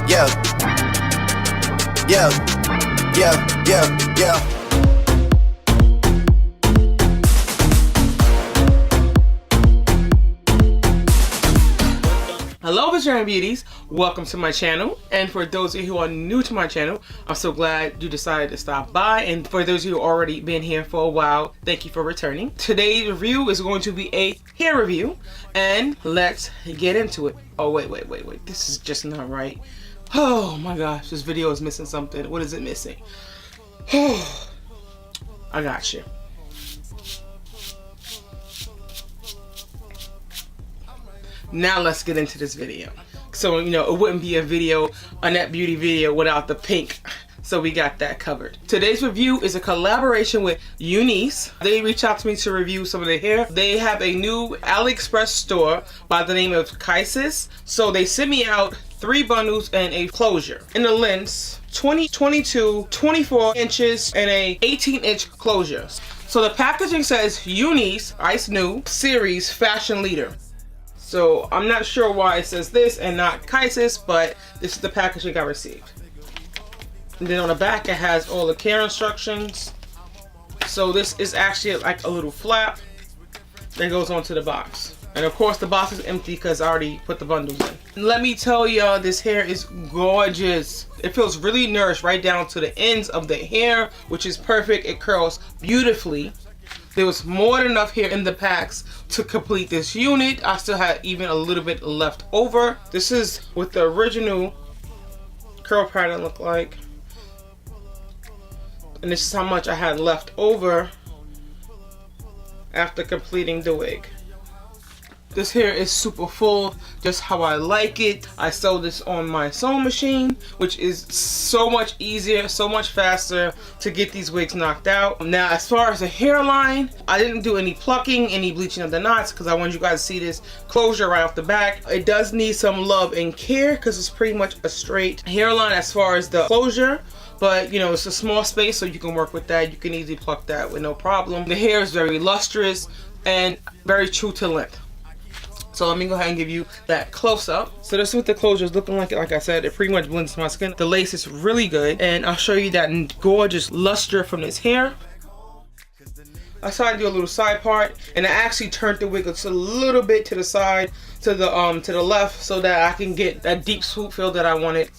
yeah, yeah. Hello vegetarian beauties, welcome to my channel, and for those of you who are new to my channel, I'm so glad you decided to stop by, and for those of you who already been here for a while, thank you for returning. Today's review is going to be a hair review, and let's get into it. Oh wait, this is just not right. Oh my gosh, this video is missing something. What is it missing? Oh, I got you. Now let's get into this video. So, you know, it wouldn't be a video, a net beauty video without the pink. So we got that covered. Today's review is a collaboration with Unice. They reached out to me to review some of their hair. They have a new Aliexpress store by the name of Unice-Kysiss. So they sent me out 3 bundles and a closure. In the lengths, 20, 22, 24 inches, and a 18-inch closure. So the packaging says Unice ICEnu series fashion leader. So I'm not sure why it says this and not Kysiss, but this is the packaging I received. And then on the back it has all the care instructions. So this is actually like a little flap that goes onto the box. And of course the box is empty because I already put the bundles in. And let me tell y'all, this hair is gorgeous. It feels really nourished right down to the ends of the hair, which is perfect. It curls beautifully. There was more than enough hair in the packs to complete this unit. I still had even a little bit left over. This is what the original curl pattern looked like. And this is how much I had left over after completing the wig. This hair is super full, just how I like it. I sew this on my sewing machine, which is so much easier, so much faster to get these wigs knocked out. Now, as far as the hairline, I didn't do any plucking, any bleaching of the knots, because I wanted you guys to see this closure right off the back. It does need some love and care, because it's pretty much a straight hairline as far as the closure. But you know, it's a small space, so you can work with that. You can easily pluck that with no problem. The hair is very lustrous and very true to length. So let me go ahead and give you that close up. So this is what the closure is looking like. Like I said, it pretty much blends to my skin. The lace is really good, and I'll show you that gorgeous luster from this hair. I decided to do a little side part, and I actually turned the wig just a little bit to the side, to the left, so that I can get that deep swoop feel that I wanted,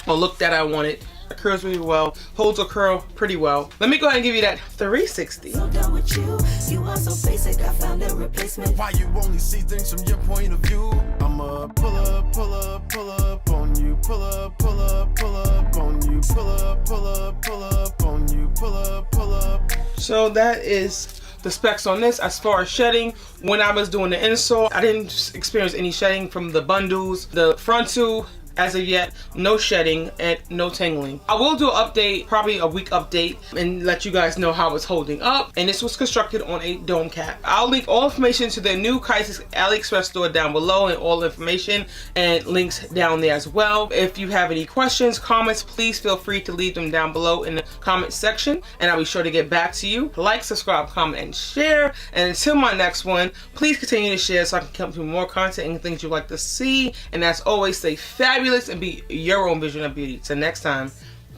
or look that I wanted. It curls really well, holds a curl pretty well. Let me go ahead and give you that 360. So done with you. You are so basic, I found a replacement. Why you only see things from your point of view? I'ma pull up on you, pull up on you, pull up on you, pull up. So that is the specs on this. As far as shedding, when I was doing the install, I didn't experience any shedding from the bundles. The front two, as of yet, no shedding and no tangling. I will do an update, probably a week update, and let you guys know how it's holding up. And this was constructed on a dome cap. I'll link all information to the new Kysiss Aliexpress store down below, and all information and links down there as well. If you have any questions, comments, please feel free to leave them down below in the comment section, and I'll be sure to get back to you. Like, subscribe, comment, and share. And until my next one, please continue to share so I can come to more content and things you'd like to see. And as always, stay fabulous and be your own vision of beauty. Till next time,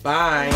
bye.